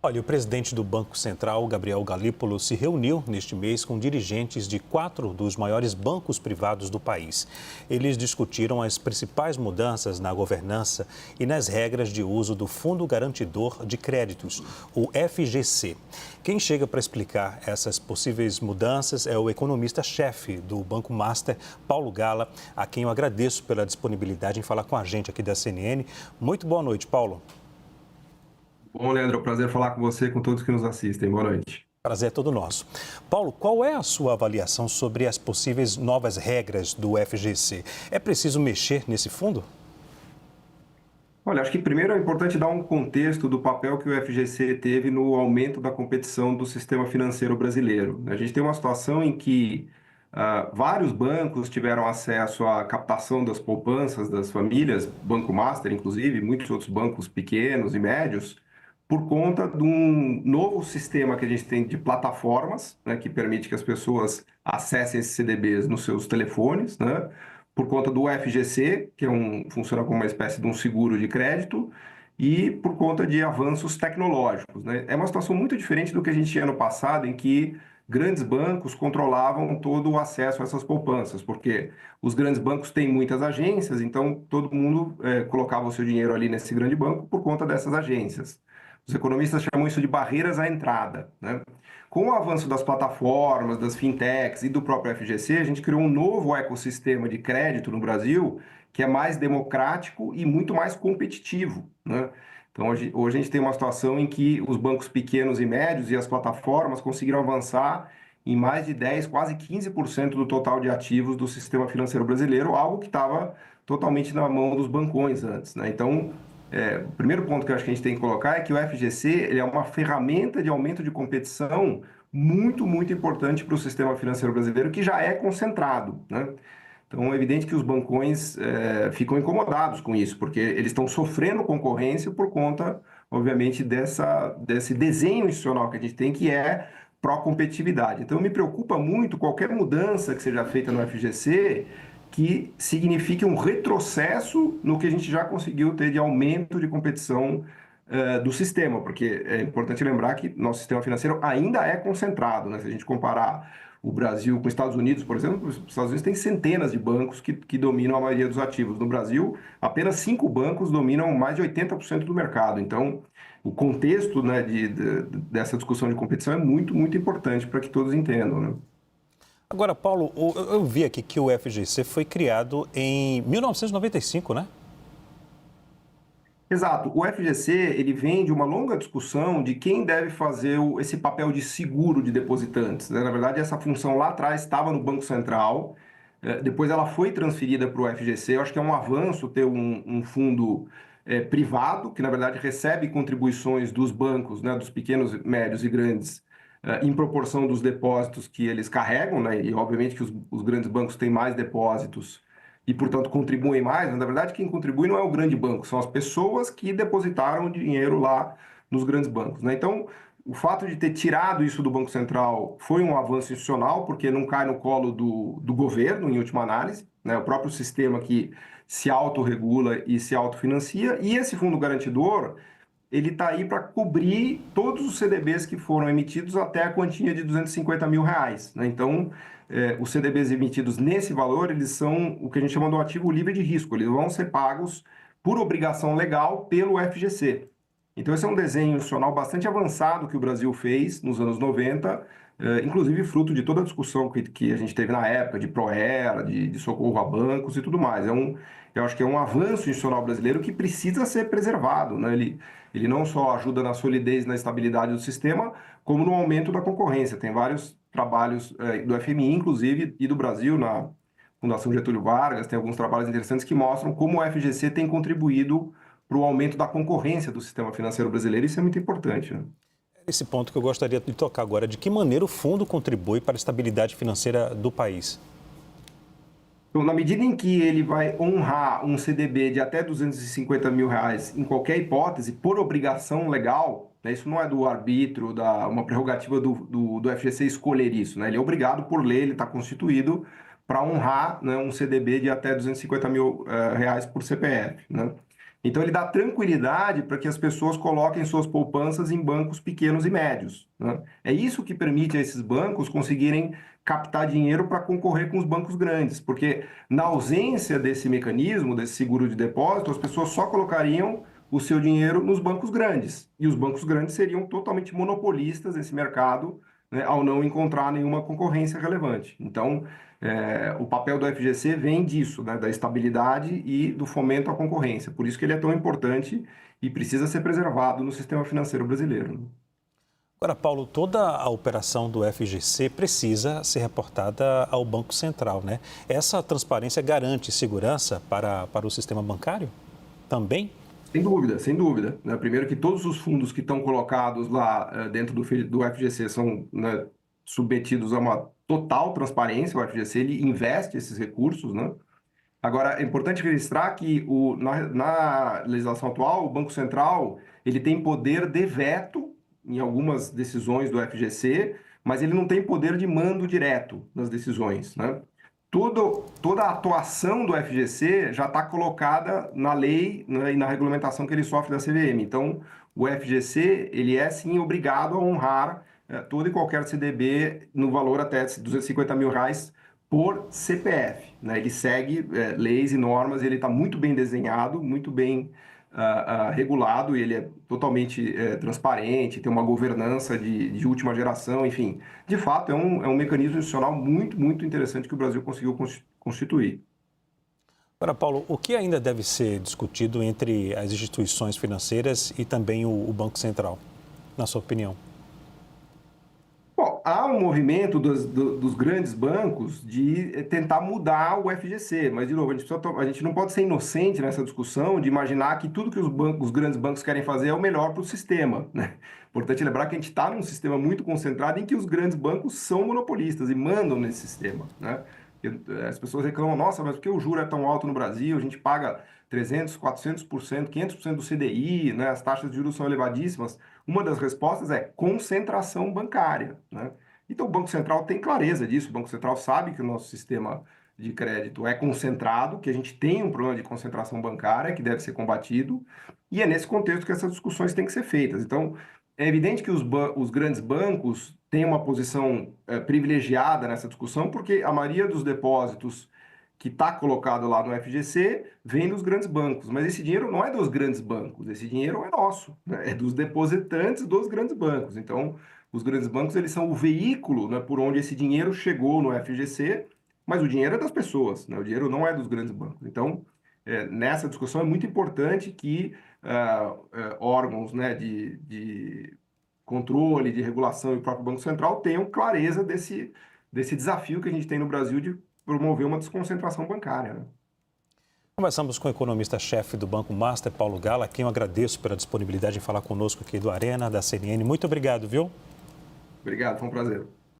Olha, o presidente do Banco Central, Gabriel Galípolo, se reuniu neste mês com dirigentes de 4 dos maiores bancos privados do país. Eles discutiram as principais mudanças na governança e nas regras de uso do Fundo Garantidor de Créditos, o FGC. Quem chega para explicar essas possíveis mudanças é o economista-chefe do Banco Master, Paulo Gala, a quem eu agradeço pela disponibilidade em falar com a gente aqui da CNN. Muito boa noite, Paulo. Bom, Leandro, é um prazer falar com você e com todos que nos assistem. Boa noite. Prazer é todo nosso. Paulo, qual é a sua avaliação sobre as possíveis novas regras do FGC? É preciso mexer nesse fundo? Olha, acho que primeiro é importante dar um contexto do papel que o FGC teve no aumento da competição do sistema financeiro brasileiro. A gente tem uma situação em que vários bancos tiveram acesso à captação das poupanças das famílias, Banco Master, inclusive, muitos outros bancos pequenos e médios, por conta de um novo sistema que a gente tem de plataformas, né, que permite que as pessoas acessem esses CDBs nos seus telefones, né, por conta do FGC, que funciona como uma espécie de um seguro de crédito, e por conta de avanços tecnológicos, né. É uma situação muito diferente do que a gente tinha no passado, em que grandes bancos controlavam todo o acesso a essas poupanças, porque os grandes bancos têm muitas agências, então todo mundo colocava o seu dinheiro ali nesse grande banco por conta dessas agências. Os economistas chamam isso de barreiras à entrada, né? Com o avanço das plataformas, das fintechs e do próprio FGC, a gente criou um novo ecossistema de crédito no Brasil que é mais democrático e muito mais competitivo, né? Então, hoje a gente tem uma situação em que os bancos pequenos e médios e as plataformas conseguiram avançar em mais de 10, quase 15% do total de ativos do sistema financeiro brasileiro, algo que estava totalmente na mão dos bancões antes, né? Então, o primeiro ponto que eu acho que a gente tem que colocar é que o FGC ele é uma ferramenta de aumento de competição muito, muito importante para o sistema financeiro brasileiro, que já é concentrado, né? Então, é evidente que os bancões ficam incomodados com isso, porque eles estão sofrendo concorrência por conta, obviamente, desse desenho institucional que a gente tem, que é pró-competitividade. Então, me preocupa muito qualquer mudança que seja feita no FGC que signifique um retrocesso no que a gente já conseguiu ter de aumento de competição do sistema, porque é importante lembrar que nosso sistema financeiro ainda é concentrado, né? Se a gente comparar o Brasil com os Estados Unidos, por exemplo, os Estados Unidos têm centenas de bancos que dominam a maioria dos ativos. No Brasil, apenas 5 bancos dominam mais de 80% do mercado. Então, o contexto, né, dessa discussão de competição é muito, muito importante para que todos entendam, né? Agora, Paulo, eu vi aqui que o FGC foi criado em 1995, né? Exato. O FGC ele vem de uma longa discussão de quem deve fazer esse papel de seguro de depositantes, né? Na verdade, essa função lá atrás estava no Banco Central, depois ela foi transferida para o FGC. Eu acho que é um avanço ter um fundo privado, que na verdade recebe contribuições dos bancos, né, dos pequenos, médios e grandes, em proporção dos depósitos que eles carregam, né? E obviamente que os grandes bancos têm mais depósitos e, portanto, contribuem mais, mas, na verdade, quem contribui não é o grande banco, são as pessoas que depositaram o dinheiro lá nos grandes bancos, né? Então, o fato de ter tirado isso do Banco Central foi um avanço institucional, porque não cai no colo do governo, em última análise, né? O próprio sistema que se autorregula e se autofinancia, e esse fundo garantidor, ele está aí para cobrir todos os CDBs que foram emitidos até a quantia de R$ 250 mil, né? Então, os CDBs emitidos nesse valor, eles são o que a gente chama de um ativo livre de risco, eles vão ser pagos por obrigação legal pelo FGC. Então, esse é um desenho institucional bastante avançado que o Brasil fez nos anos 90, inclusive fruto de toda a discussão que a gente teve na época de Proera, de socorro a bancos e tudo mais. Eu acho que é um avanço institucional brasileiro que precisa ser preservado, né? Ele não só ajuda na solidez e na estabilidade do sistema, como no aumento da concorrência. Tem vários trabalhos do FMI, inclusive, e do Brasil, na Fundação Getúlio Vargas, tem alguns trabalhos interessantes que mostram como o FGC tem contribuído para o aumento da concorrência do sistema financeiro brasileiro. Isso é muito importante, né? Esse ponto que eu gostaria de tocar agora, de que maneira o fundo contribui para a estabilidade financeira do país? Então, na medida em que ele vai honrar um CDB de até R$ 250 mil em qualquer hipótese, por obrigação legal, né, isso não é do arbítrio, uma prerrogativa do FGC escolher isso, né? Ele é obrigado por lei, ele está constituído para honrar, né, um CDB de até R$ 250 mil por CPF, né? Então, ele dá tranquilidade para que as pessoas coloquem suas poupanças em bancos pequenos e médios, né? É isso que permite a esses bancos conseguirem captar dinheiro para concorrer com os bancos grandes, porque na ausência desse mecanismo, desse seguro de depósito, as pessoas só colocariam o seu dinheiro nos bancos grandes, e os bancos grandes seriam totalmente monopolistas nesse mercado, né, ao não encontrar nenhuma concorrência relevante. Então, o papel do FGC vem disso, né, da estabilidade e do fomento à concorrência. Por isso que ele é tão importante e precisa ser preservado no sistema financeiro brasileiro. Agora, Paulo, toda a operação do FGC precisa ser reportada ao Banco Central, né? Essa transparência garante segurança para o sistema bancário também? Sem dúvida, sem dúvida, né? Primeiro que todos os fundos que estão colocados lá dentro do FGC são, né, submetidos a uma total transparência. O FGC ele investe esses recursos, né? Agora, é importante registrar que na legislação atual, o Banco Central ele tem poder de veto em algumas decisões do FGC, mas ele não tem poder de mando direto nas decisões, né? Toda a atuação do FGC já está colocada na lei, né, e na regulamentação que ele sofre da CVM. Então, o FGC ele é sim obrigado a honrar todo e qualquer CDB no valor até R$ 250 mil por CPF, né? Ele segue leis e normas, ele está muito bem desenhado, muito bem regulado, ele é totalmente transparente, tem uma governança de última geração, enfim. De fato, é um mecanismo institucional muito, muito interessante que o Brasil conseguiu constituir. Agora, Paulo, o que ainda deve ser discutido entre as instituições financeiras e também o Banco Central, na sua opinião? Bom, há um movimento dos grandes bancos de tentar mudar o FGC, mas, de novo, a gente não pode ser inocente nessa discussão de imaginar que tudo que os grandes bancos querem fazer é o melhor para o sistema, né? Importante lembrar que a gente está num sistema muito concentrado em que os grandes bancos são monopolistas e mandam nesse sistema, né? As pessoas reclamam, nossa, mas por que o juro é tão alto no Brasil? A gente paga 300%, 400%, 500% do CDI, né? As taxas de juros são elevadíssimas. Uma das respostas é concentração bancária, né? Então, o Banco Central tem clareza disso. O Banco Central sabe que o nosso sistema de crédito é concentrado, que a gente tem um problema de concentração bancária que deve ser combatido, e é nesse contexto que essas discussões têm que ser feitas. Então, é evidente que os grandes bancos têm uma posição privilegiada nessa discussão, porque a maioria dos depósitos que está colocado lá no FGC vem dos grandes bancos. Mas esse dinheiro não é dos grandes bancos, esse dinheiro é nosso, né? É dos depositantes dos grandes bancos. Então, os grandes bancos eles são o veículo, né, por onde esse dinheiro chegou no FGC, mas o dinheiro é das pessoas, né? O dinheiro não é dos grandes bancos. Então, nessa discussão é muito importante que órgãos, né, de controle, de regulação e o próprio Banco Central tenham clareza desse desafio que a gente tem no Brasil de promover uma desconcentração bancária, né? Conversamos com o economista-chefe do Banco Master, Paulo Gala, a quem eu agradeço pela disponibilidade em falar conosco aqui do Arena, da CNN. Muito obrigado, viu? Obrigado, foi um prazer.